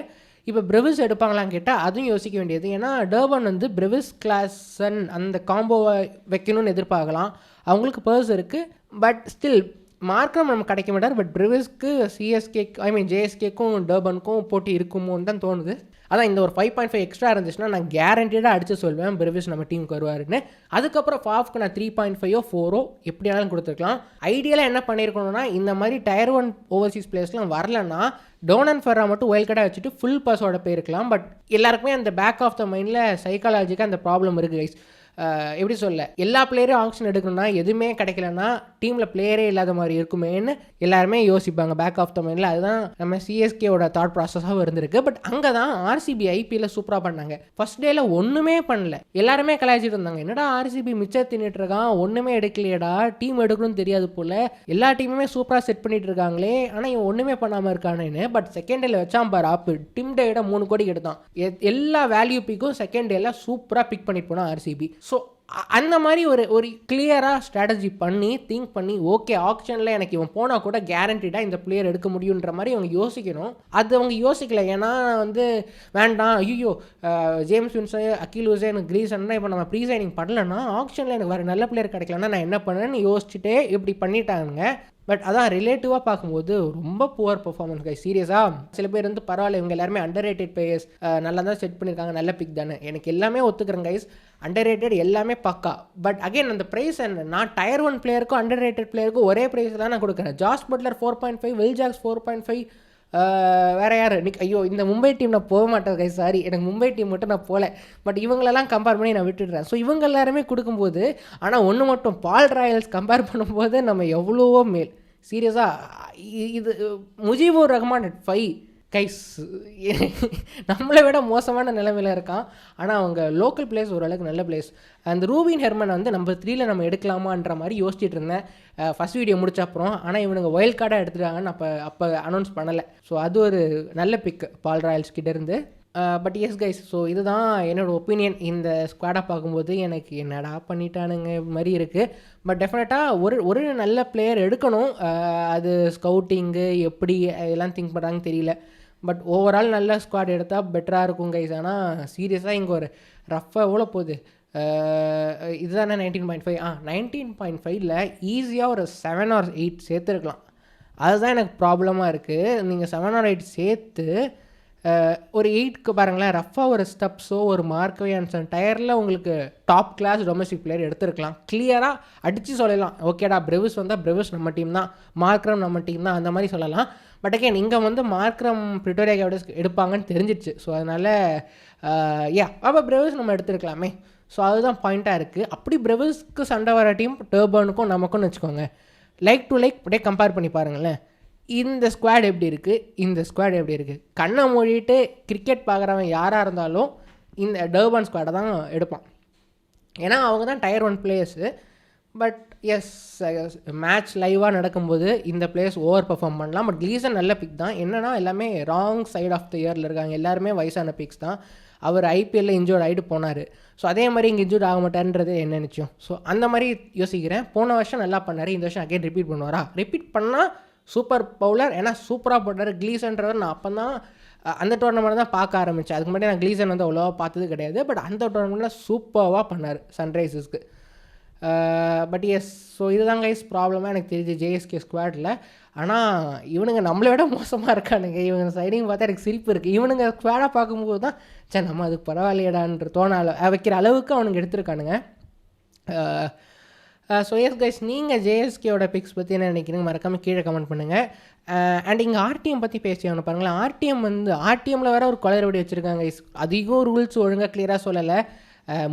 இப்போ பிரெவிஸ் எடுப்பாங்களான்னு கேட்டால் அதுவும் யோசிக்க வேண்டியது. ஏன்னா டர்பன் வந்து பிரெவிஸ் கிளாஸன் அந்த காம்போவை வைக்கணும்னு எதிர்பார்க்கலாம். அவங்களுக்கு பர்ஸ் இருக்குது. பட் ஸ்டில் மார்க்ரம் நமக்கு கிடைக்க மாட்டார். பட் பிரெவிஸ்க்கு சிஎஸ்கே ஐ மீன் ஜேஎஸ்கேக்கும் டர்பனுக்கும் போட்டி இருக்குமோன்னு தான் தோணுது. அதான் இந்த ஒரு 5.5 எக்ஸ்ட்ரா இருந்துச்சுன்னா நான் கேரண்டீடாக அடித்து சொல்வேன் பிரெவிஸ் நம்ம டீமுக்கு வருவாருன்னு. அதுக்கப்புறம் ஃபாஃப்க்கு நான் 3.5 4 எப்படியாலும் கொடுத்துருக்கலாம். ஐடியலாக என்ன பண்ணியிருக்கணும்னா இந்த மாதிரி Tier 1 ஓவர்சீஸ் பிளேஸ்லாம் வரலன்னா டோனன் ஃபெர்ரா மட்டும் ஒயில்ட் கார்டாக வச்சுட்டு ஃபுல் பர்ஸோட போயிருக்கலாம். பட் எல்லாருக்குமே அந்த பேக் ஆஃப் த மைண்டில் சைக்காலஜிக்காக அந்த ப்ராப்ளம் இருக்குது கைஸ். எப்படி சொல்ல, எல்லா பிளேயரும் ஆக்ஷன் எடுக்கணும்னா எதுவுமே கிடைக்கலன்னா டீமில் பிளேயரே இல்லாத மாதிரி இருக்குமேன்னு எல்லாருமே யோசிப்பாங்க பேக் ஆஃப் த மைண்டில். அதுதான் நம்ம சிஎஸ்கேவோட தாட் ப்ராசஸாகவும் இருந்திருக்கு. பட் அங்கே தான் ஆர்சிபி ஐபிஎல்ல சூப்பராக பண்ணாங்க. ஃபர்ஸ்ட் டேல ஒன்றுமே பண்ணல, எல்லாருமே கலாய்ச்சிட்டு இருந்தாங்க. என்னடா ஆர்சிபி மிச்சம் தின்னுட்டு இருக்கான், ஒன்றுமே எடுக்கலையடா, டீம் எடுக்கணும்னு தெரியாது போல், எல்லா டீமுமே சூப்பராக செட் பண்ணிட்டு இருக்காங்களே, ஆனால் இவன் ஒன்றுமே பண்ணாமல் இருக்கானேன்னு. பட் செகண்ட் டேல வச்சான் பாரு ஆப்பு, டிம் டேவிட 3 கோடி எடுத்தான். எல்லா வேல்யூ பிக்கும் செகண்ட் டேல சூப்பராக பிக் பண்ணிட்டு போனான் ஆர்சிபி. ஸோ அந்த மாதிரி ஒரு கிளியராக ஸ்ட்ராட்டஜி பண்ணி திங்க் பண்ணி ஓகே ஆக்ஷனில் எனக்கு இவன் போனால் கூட கேரண்டீடாக இந்த பிளேயர் எடுக்க முடியுன்ற மாதிரி அவங்க யோசிக்கணும். அது அவங்க யோசிக்கல. ஏன்னா வந்து வேண்டாம் ஐயோ ஜேம்ஸ் வின்ஸு, அகில் ஹுசேன், கிரீசன்னா இப்போ நம்ம ப்ரீ சைனிங் பண்ணலன்னா ஆக்ஷனில் எனக்கு வேறு நல்ல பிளேயர் கிடைக்கலன்னா நான் என்ன பண்ணேன்னு யோசிச்சுட்டே இப்படி பண்ணிட்டாங்க. பட் அதான் ரிலேட்டிவாக பார்க்கும்போது ரொம்ப புவர் பெர்ஃபார்மன்ஸ் கை. சீரியஸாக சில பேர் வந்து பரவாயில்ல இவங்க எல்லாருமே அண்டர் ரேட்டட் பிளேயர்ஸ், நல்லா தான் செட் பண்ணியிருக்காங்க, நல்ல பிக் தானே, எனக்கு எல்லாமே ஒத்துக்கிறேன் கைஸ், அண்டர் ரேட்டட் எல்லாமே பக்கா. பட் அகைன் அந்த ப்ரைஸ் என்ன, நான் Tier 1 பிளேயருக்கும் அண்டர் ரேட்டட் பிளேயருக்கும் ஒரே ப்ரைஸ் தான் நான் கொடுக்குறேன். ஜாஸ் பட்லர் 4.5, வில் ஜாக்ஸ் 4.5, வேறு யார் ஐயோ இந்த மும்பை டீம் நான் போக மாட்டேன் கை, சாரி எனக்கு மும்பை டீம் மட்டும் நான் போகல. பட் இவங்களெல்லாம் கம்பேர் பண்ணி நான் விட்டுடுறேன். ஸோ இவங்க எல்லாருமே கொடுக்கும்போது ஆனால் ஒன்று மட்டும் பால் ராயல்ஸ் கம்பேர் பண்ணும்போது நம்ம எவ்வளவோ மேல். சீரியஸாக இது முஜிபுர் ரஹ்மான் at 5 கைஸ் நம்மளை விட மோசமான நிலைமையில் இருக்கான். ஆனால் அவங்க லோக்கல் பிளேஸ் ஓரளவுக்கு நல்ல பிளேஸ். அந்த ரூபின் ஹெர்மன் வந்து நம்பர் 3 நம்ம எடுக்கலாமான்ற மாதிரி யோசிச்சுட்டு இருந்தேன் ஃபஸ்ட் வீடியோ முடிச்ச அப்புறம். ஆனால் இவனுங்க ஒயில்ட் கார்டாக எடுத்துட்டாங்கன்னு அப்போ அனௌன்ஸ் பண்ணலை. ஸோ அது ஒரு நல்ல பிக் பால் ராயல்ஸ் கிட்டேருந்து. பட் எஸ் கைஸ், ஸோ இதுதான் என்னோடய ஒப்பீனியன். இந்த ஸ்குவாடாக பார்க்கும்போது எனக்கு என்னடா பண்ணிட்டானுங்க மாதிரி இருக்குது. பட் டெஃபினட்டாக ஒரு நல்ல பிளேயர் எடுக்கணும். அது ஸ்கவுட்டிங்கு எப்படி இதெல்லாம் திங்க் பண்ணுறாங்கன்னு தெரியல. பட் ஓவரால் நல்ல ஸ்குவாட் எடுத்தால் பெட்டராக இருக்கும் கைஸ். ஆனால் சீரியஸாக இங்கே ஒரு ரஃப்பாக எவ்வளோ போகுது, இதுதானே 19.5 19.5ல் ஈஸியாக ஒரு 7 or 8 சேர்த்துருக்கலாம். அதுதான் எனக்கு ப்ராப்ளமாக இருக்குது. நீங்கள் 7 or 8 சேர்த்து ஒரு 8க்கு பாருங்களேன், ரஃபாக ஒரு ஸ்டெப்ஸோ ஒரு மார்க்கவே அன்சன் டயரில் உங்களுக்கு டாப் கிளாஸ் டொமஸ்டிக் பிளேயர் எடுத்துருக்கலாம். கிளியராக அடித்து சொல்லலாம், ஓகேடா பிரெவிஸ் வந்தால் பிரெவிஸ் நம்ம டீம் தான், மார்க்ரம் நம்ம டீம் தான், அந்த மாதிரி சொல்லலாம். பட் அகேன் இங்கே வந்து மார்க்ரம் பிரிட்டோரியா கேபிட்டல்ஸ் எடுப்பாங்கன்னு தெரிஞ்சிடுச்சு. ஸோ அதனால் அப்போ பிரெவிஸ் நம்ம எடுத்துருக்கலாமே. ஸோ அதுதான் பாயிண்ட்டாக இருக்குது. அப்படி பிரெவிஸ்க்கு சண்டை வர டீம் டர்பனுக்கும் நமக்கும்னு வச்சுக்கோங்க, லைக் டு லைக் அப்படியே கம்பேர் பண்ணி பாருங்களேன். இந்த ஸ்குவாட் எப்படி இருக்குது, இந்த ஸ்குவாட் எப்படி இருக்குது. கண்ணை மூடிட்டு கிரிக்கெட் பார்க்குறவன் யாராக இருந்தாலும் இந்த டர்பன் ஸ்குவாடை தான் எடுப்பான். ஏன்னா அவங்க தான் Tier 1 players. But as match லைவாக நடக்கும்போது இந்த பிளேயர்ஸ் ஓவர் பெர்ஃபார்ம் பண்ணலாம். பட் கிளீசன் நல்ல பிக் தான். என்னென்னா எல்லாமே ராங் சைட் ஆஃப் த இயரில் இருக்காங்க, எல்லாருமே வயசான பிக்ஸ் தான். அவர் ஐபிஎல்லில் இன்ஜூர்ட் ஆகிட்டு போனார். ஸோ அதே மாதிரி இங்கே இன்ஜூர்ட் ஆக மாட்டார்ன்றது என்ன நிச்சயம். ஸோ அந்த மாதிரி யோசிக்கிறேன். போன வருஷம் நல்லா பண்ணார், இந்த வருஷம் அகைன் ரிப்பீட் பண்ணுவாரா? ரிப்பீட் பண்ணால் சூப்பர் பவுலர். ஏன்னா சூப்பராக போட்டார். கிளீசன்றவர் நான் அப்போ தான் அந்த டோர்னமெண்ட் தான் பார்க்க ஆரம்பித்தேன். அதுக்கு முன்னாடி நான் கிளீசன் வந்து அவ்வளோவா பார்த்தது கிடையாது. பட் அந்த டோர்னமெண்ட்டில் சூப்பராக பண்ணார் சன்ரைசர்ஸ்க்கு. பட் எஸ், ஸோ இதுதான் கைஸ் ப்ராப்ளமாக எனக்கு தெரியுது ஜேஎஸ்கே ஸ்குவாடில். ஆனால் இவனுங்க நம்மளை விட மோசமாக இருக்கானுங்க. இவங்க சைடிங் பார்த்தா எனக்கு சிரிப்பு இருக்குது. இவனுங்க ஸ்குவாடாக பார்க்கும்போது தான் சரி நம்ம அதுக்கு பரவாயில்லையடான்ற வைக்கிற அளவுக்கு அவனுங்க எடுத்திருக்கானுங்க. ஸோ எஸ் கைஸ், நீங்கள் ஜேஎஸ்கேயோட பிக்ஸ் பற்றி என்ன நினைக்கிறீங்க மறக்காமல் கீழே கமெண்ட் பண்ணுங்கள். அண்ட் இங்கே ஆர்டிஎம் பற்றி பேசியாகணும் பாருங்களேன். ஆர்டிஎம்மில் வேறு ஒரு குளறுபடி வச்சுருக்காங்க கைஸ். அதிகம் ரூல்ஸ் ஒழுங்காக கிளியராக சொல்லலை.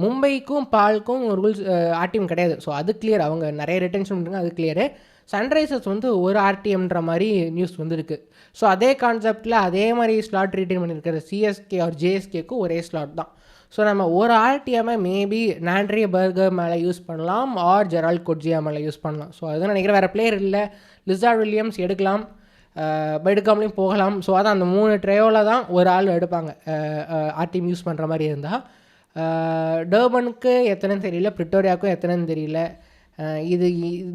மும்பைக்கும் பால்க்கும் ரூல்ஸ் ஆர்டிஎம் கிடையாது. ஸோ அது கிளியர், அவங்க நிறைய ரிட்டன்ஷன் பண்ணுறாங்க, அது கிளியரு. சன்ரைசர்ஸ் வந்து ஒரு ஆர்டிஎம்ன்ற மாதிரி நியூஸ் வந்துருக்கு. ஸோ அதே கான்செப்டில் அதே மாதிரி ஸ்லாட் ரீட்டைன் பண்ணியிருக்கிற சிஎஸ்கே ஆர் ஜேஎஸ்கேக்கும் ஒரே ஸ்லாட் தான். ஸோ நம்ம ஒரு ஆர்டிஎம்மை மேபி நாண்ட்ரி பர்கர் மேலே யூஸ் பண்ணலாம் ஆர் ஜெரால்ட் கொட்ஜியா மேலே யூஸ் பண்ணலாம். ஸோ அதுதான் நினைக்கிறேன். வேறு பிளேயர் இல்லை. லிசார்ட் வில்லியம்ஸ் எடுக்கலாம், எடுக்காமலையும் போகலாம். ஸோ அதான் அந்த 3 ட்ரையோவில் தான் ஒரு ஆள் எடுப்பாங்க ஆர்டிஎம் யூஸ் பண்ணுற மாதிரி இருந்தால். டர்பனுக்கு எத்தனைன்னு தெரியல, பிரிட்டோரியாவுக்கும் எத்தனைன்னு தெரியல. இது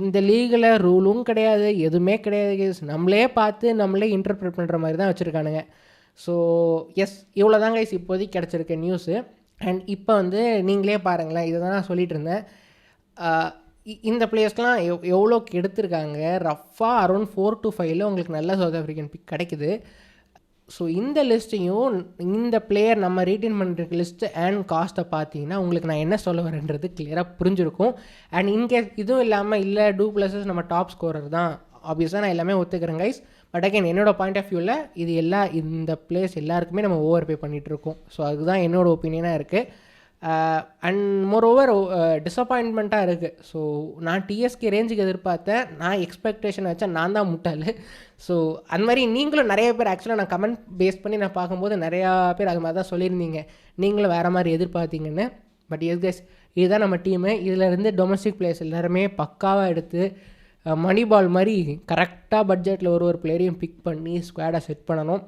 இந்த லீகில் ரூலும் கிடையாது, எதுவுமே கிடையாது. நம்மளே பார்த்து நம்மளே இன்டர்பிரட் பண்ணுற மாதிரி தான் வச்சுருக்கானுங்க. ஸோ எஸ், இவ்வளோ தான் கைஸ் இப்போதைக்கு கிடச்சிருக்க நியூஸு. அண்ட் இப்போ வந்து நீங்களே பாருங்களேன், இதை தான் நான் சொல்லிகிட்டு இருந்தேன். இந்த பிளேயர்ஸ்லாம் எவ்வளோக்கு எடுத்திருக்காங்க. ரஃபாக அரௌண்ட் 4 to 5 உங்களுக்கு நல்ல சவுத் ஆஃப்ரிக்கன் பிக் கிடைக்குது. ஸோ இந்த லிஸ்ட்டையும் இந்த பிளேயர் நம்ம ரீட்டைன் பண்ணுற லிஸ்ட்டு அண்ட் காஸ்ட்டை பார்த்தீங்கன்னா உங்களுக்கு நான் என்ன சொல்ல வரேன்றது கிளியராக புரிஞ்சிருக்கும். அண்ட் இன்கேஸ் இதுவும் இல்லாமல் இல்லை டூப்ளஸஸ் நம்ம டாப் ஸ்கோரர் தான், ஆப்வியஸாக நான் எல்லாமே ஒத்துக்கிறேன் கைஸ். பட் அகைன் என்னோட பாயிண்ட் ஆஃப் வியூவில் இது இந்த பிளேஸ் எல்லாருக்குமே நம்ம ஓவர் பே பண்ணிகிட்ருக்கோம். ஸோ அதுதான் என்னோடய ஒப்பீனியனாக இருக்குது. அண்ட் மோர் ஓவர் டிசப்பாயின்மெண்ட்டாக இருக்குது. ஸோ நான் டிஎஸ்கே ரேஞ்சுக்கு எதிர்பார்த்தேன், நான் எக்ஸ்பெக்டேஷன் வச்சேன், நான் தான் முட்டாள். ஸோ அந்த மாதிரி நீங்களும் நிறைய பேர் ஆக்சுவலாக நான் கமெண்ட் பேஸ் பண்ணி நான் பார்க்கும்போது நிறையா பேர் அது மாதிரி தான் சொல்லியிருந்தீங்க, நீங்களும் வேறு மாதிரி எதிர்பார்த்தீங்கன்னு. பட் எஸ் கைஸ், இதுதான் நம்ம டீமு. இதில் இருந்து டொமஸ்டிக் பிளேயர்ஸ் எல்லாருமே பக்காவாக எடுத்து மணி பால் மாதிரி கரெக்டாக பட்ஜெட்டில் ஒரு பிளேயரையும் பிக் பண்ணி ஸ்குவாடை செட் பண்ணணும்.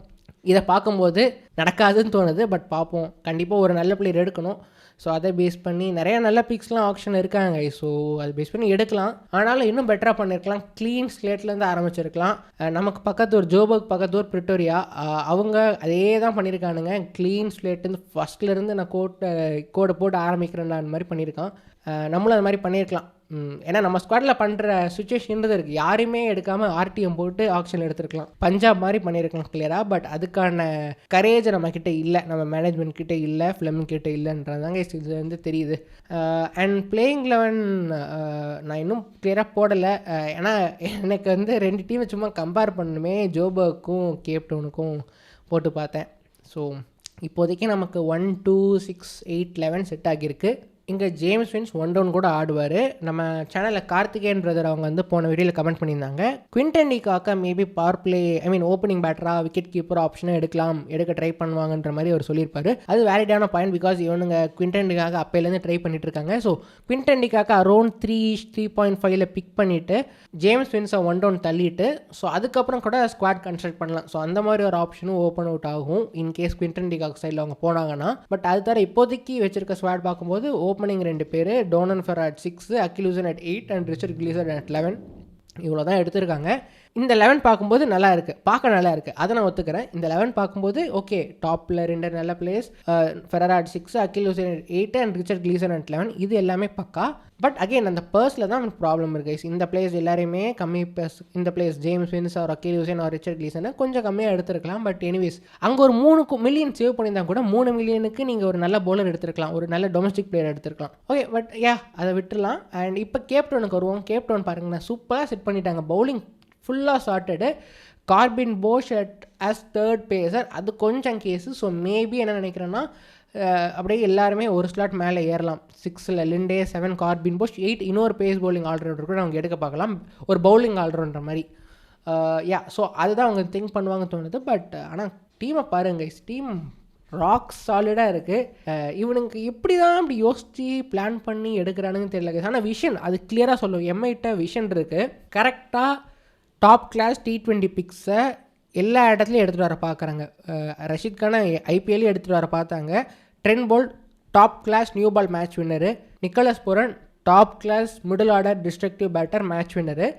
இதை பார்க்கும்போது நடக்காதுன்னு தோணுது. பட் பார்ப்போம், கண்டிப்பாக ஒரு நல்ல பிளேயர் எடுக்கணும். ஸோ அதை பேஸ் பண்ணி நிறையா நல்ல பிக்ஸ்லாம் ஆப்ஷன் இருக்காங்க. ஸோ அதை பேஸ் பண்ணி எடுக்கலாம். ஆனாலும் இன்னும் பெட்டராக பண்ணியிருக்கலாம். க்ளீன் ஸ்லேட்லேருந்து ஆரம்பிச்சிருக்கலாம். நமக்கு பக்கத்து ஒரு ஜோபர்க் பக்கத்து ஒரு பிரிட்டோரியா, அவங்க அதே தான் பண்ணியிருக்கானுங்க. க்ளீன் ஸ்லேட்லேருந்து ஃபஸ்ட்லேருந்து நான் கோடை போட்டு ஆரம்பிக்கிறேன் அந்த மாதிரி பண்ணியிருக்கான். நம்மளும் அது மாதிரி பண்ணியிருக்கலாம். ஏன்னா நம்ம ஸ்குவாடில் பண்ணுற சுச்சுவேஷன்றது இருக்குது. யாருமே எடுக்காமல் ஆர்டிஎம் போட்டு ஆக்ஷன் எடுத்துருக்கலாம், பஞ்சாப் மாதிரி பண்ணியிருக்கலாம் கிளியராக. பட் அதுக்கான கரேஜ் நம்மக்கிட்ட இல்லை, நம்ம மேனேஜ்மெண்ட் கிட்டே இல்லை, ஃபிலிம் கிட்டே இல்லைன்றதாங்க இது வந்து தெரியுது. அண்ட் பிளேயிங் 11 நான் இன்னும் கிளியராக போடலை. ஏன்னா எனக்கு வந்து 2 டீமை சும்மா கம்பேர் பண்ணணுமே, ஜோபர்க்கும் கேப்டவுனுக்கும் போட்டு பார்த்தேன். ஸோ இப்போதைக்கு நமக்கு 1, 2, 6, 8, 11 செட் ஆகியிருக்கு. இங்கே ஜேம்ஸ் வின்ஸ் 1 down கூட ஆடுவார். நம்ம சேனலில் கார்த்திகேயன் பிரதர் அவங்க வந்து போன வீடியோவில் கமெண்ட் பண்ணியிருந்தாங்க, குவிண்டன் டிகாக்கா மேபி பவர் பிளே ஓப்பனிங் பேட்டராக விக்கெட் கீப்பர் ஆப்ஷனை எடுக்க ட்ரை பண்ணுவாங்கன்ற மாதிரி அவர் சொல்லியிருப்பார். அது வேலிடான பாயிண்ட். பிகாஸ் இவனுங்க குவிண்டன் டிகாக்கா அப்போலேருந்து ட்ரை பண்ணிட்டு இருக்காங்க. ஸோ குவிண்டன் டிகாக்கா அரௌண்ட் 3.5 பிக் பண்ணிவிட்டு ஜேம்ஸ் வின்ஸை 1 down தள்ளிட்டு ஸோ அதுக்கப்புறம் கூட ஸ்குவாட் கன்ஸ்ட்ரக்ட் பண்ணலாம். ஸோ அந்த மாதிரி ஒரு ஆப்ஷனும் ஓப்பன் அவுட் ஆகும் இன்கேஸ் குவிண்டன் டிகாக் சைடில் அவங்க போனாங்கன்னா. பட் அது தவிர இப்போதைக்கு வச்சிருக்க ஸ்குவாட் பார்க்கும்போது ஓப்பனிங் 2 பேர், டோனன் ஃபெராட் 6, Akeal Hosein at 8 and Richard Gleeson at 11. இவ்வளோ தான் எடுத்திருக்காங்க. இந்த 11 பார்க்கும்போது நல்லா இருக்குது, பார்க்க நல்லா இருக்குது, அதை நான் ஒத்துக்கிறேன். இந்த 11 பார்க்கும்போது ஓகே, டாப்பில் 2 நல்ல players, Ferreira 6, Akeal Hosein at 8 and Richard Gleeson at 11, இது எல்லாமே பக்கா. பட் அகெயின் அந்த பர்ஸில் தான் ப்ராப்ளம் இருக்குது. இந்த பிளேயர்ஸ் எல்லாரையுமே கம்மி பர்ஸ், இந்த players James Vince or Akeal Hosein or Richard கிளீசனை கொஞ்சம் கம்மியாக எடுத்துருக்கலாம். பட் எனிவேஸ் அங்கே ஒரு 3 million சேவ் பண்ணியிருந்தா கூட 3 million நீங்கள் ஒரு நல்ல பவுலர் எடுத்துருக்கலாம், ஒரு நல்ல டொமஸ்டிக் பிளேயர் எடுத்துருக்கலாம். ஓகே, பட் அதை விட்டுடலாம். அண்ட் இப்போ கேப்டவுனுக்கு வருவோம். கேப்டவுன் பாருங்கண்ணா, சூப்பராக செட் பண்ணிட்டாங்க. பவுலிங் ஃபுல்லாக sorted. Corbin Bosch as 3rd pacer, அது கொஞ்சம் கேஸு. ஸோ மேபி என்ன நினைக்கிறேன்னா அப்படியே எல்லாருமே ஒரு ஸ்லாட் மேலே ஏறலாம். 6ல் லிண்டே, 7 கார்பின் போஷ், 8 இன்னொரு பேஸ் பவுலிங் ஆல்ரவுண்டர் கூட அவங்க எடுக்க பார்க்கலாம், ஒரு பவுலிங் ஆல்ரவுண்டர் மாதிரி. ஸோ அதுதான் அவங்க திங்க் பண்ணுவாங்கன்னு தோணுது. பட் ஆனால் டீமை பாருங்க, டீம் ராக் சாலிடாக இருக்குது. இவனுக்கு எப்படி தான் இப்படி யோசித்து பிளான் பண்ணி எடுக்கிறானுன்னு தெரியல. ஆனால் விஷன் அது கிளியராக சொல்லுவோம், எம்ஐட்ட விஷன் இருக்குது. கரெக்டாக டாப் கிளாஸ் T20 பிக்ஸை எல்லா இடத்துலையும் எடுத்துகிட்டு வர பார்க்குறாங்க. ரஷீத் கானை ஐபிஎல்லையும் எடுத்துகிட்டு வர பார்த்தாங்க. Trent Boult top class new ball match winner. Nicholas Pooran top class middle order destructive batter match winner.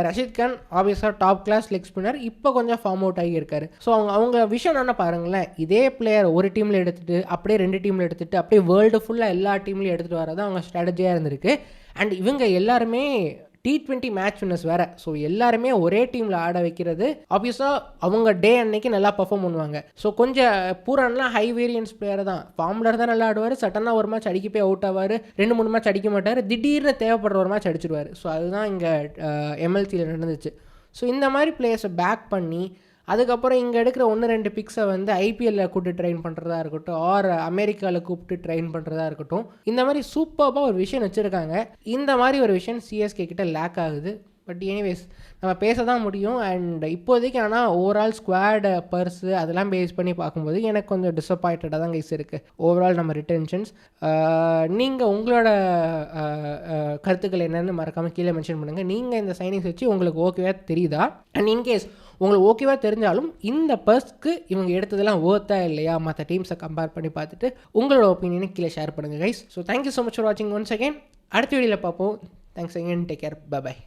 Rashid Khan ஆப்வியஸாக டாப் கிளாஸ் லெக் ஸ்பின்னர், இப்போ கொஞ்சம் ஃபார்ம் அவுட் ஆகியிருக்காரு. ஸோ அவங்க விஷயம் என்ன பாருங்களேன், இதே பிளேயர் ஒரு டீமில் எடுத்துகிட்டு அப்படியே 2 டீமில் எடுத்துகிட்டு அப்படியே வேர்ல்டு ஃபுல்லாக எல்லா டீம்லையும் எடுத்துகிட்டு வரது அவங்க ஸ்ட்ராட்டஜியாக இருந்திருக்கு. அண்ட் இவங்க எல்லாருமே T20 மேட்ச் வின்னர்ஸ் வேறு. ஸோ எல்லாருமே ஒரே டீமில் ஆட வைக்கிறது ஆப்வியஸாக அவங்க டே அன்னைக்கு நல்லா பர்ஃபார்ம் பண்ணுவாங்க. ஸோ கொஞ்சம் பூரான்லாம் ஹை வேரியன்ஸ் பிளேயர் தான். ஃபார்ம்லர் தான் நல்லா ஆடுவார், சட்டனாக ஒரு மேட்ச் அடிக்க போய் அவுட் ஆவார், 2-3 மேட்ச் அடிக்க மாட்டார், திடீர்னு தேவைப்படுற ஒரு மேட்ச் அடிச்சிடுவார். ஸோ அதுதான் இங்கே MLCயில் நடந்துச்சு. ஸோ இந்த மாதிரி பிளேயர்ஸை பேக் பண்ணி அதுக்கப்புறம் இங்கே எடுக்கிற 1-2 பிக்ஸை வந்து ஐபிஎல்லில் கூப்பிட்டு ட்ரெயின் பண்ணுறதா இருக்கட்டும், ஆர் அமெரிக்காவில் கூப்பிட்டு ட்ரெயின் பண்ணுறதா இருக்கட்டும், இந்த மாதிரி சூப்பராக ஒரு விஷயம் வச்சுருக்காங்க. இந்த மாதிரி ஒரு விஷயம் சிஎஸ்கே கிட்ட லேக் ஆகுது. பட் எனிவேஸ் நம்ம பேச தான் முடியும். அண்ட் இப்போதைக்கு ஆனால் ஓவரால் ஸ்குவாட் பர்ஸு அதெல்லாம் பேஸ் பண்ணி பார்க்கும்போது எனக்கு கொஞ்சம் டிசப்பாயிண்டடாக தான் கைஸ் இருக்குது ஓவரால் நம்ம ரிட்டென்ஷன்ஸ். நீங்கள் உங்களோட கருத்துக்கள் என்னென்னு மறக்காமல் கீழே மென்ஷன் பண்ணுங்கள். நீங்கள் இந்த சைனிங்ஸ் வச்சு உங்களுக்கு ஓகேவா தெரியுதா? அண்ட் இன்கேஸ் உங்களுக்கு ஓகேவா தெரிஞ்சாலும் இந்த பர்ஸ்க்கு இவங்க எடுத்ததெல்லாம் ஓர்த்தா இல்லையா மற்ற டீம்ஸை கம்பேர் பண்ணி பார்த்துட்டு உங்களோட ஒப்பீனியனை கீழே ஷேர் பண்ணுங்கள் guys. So thank you so much for வாட்சிங் ஒன்ஸ் அகேன். அடுத்த வீடியோவில் பார்ப்போம். Thanks again. Take care. By.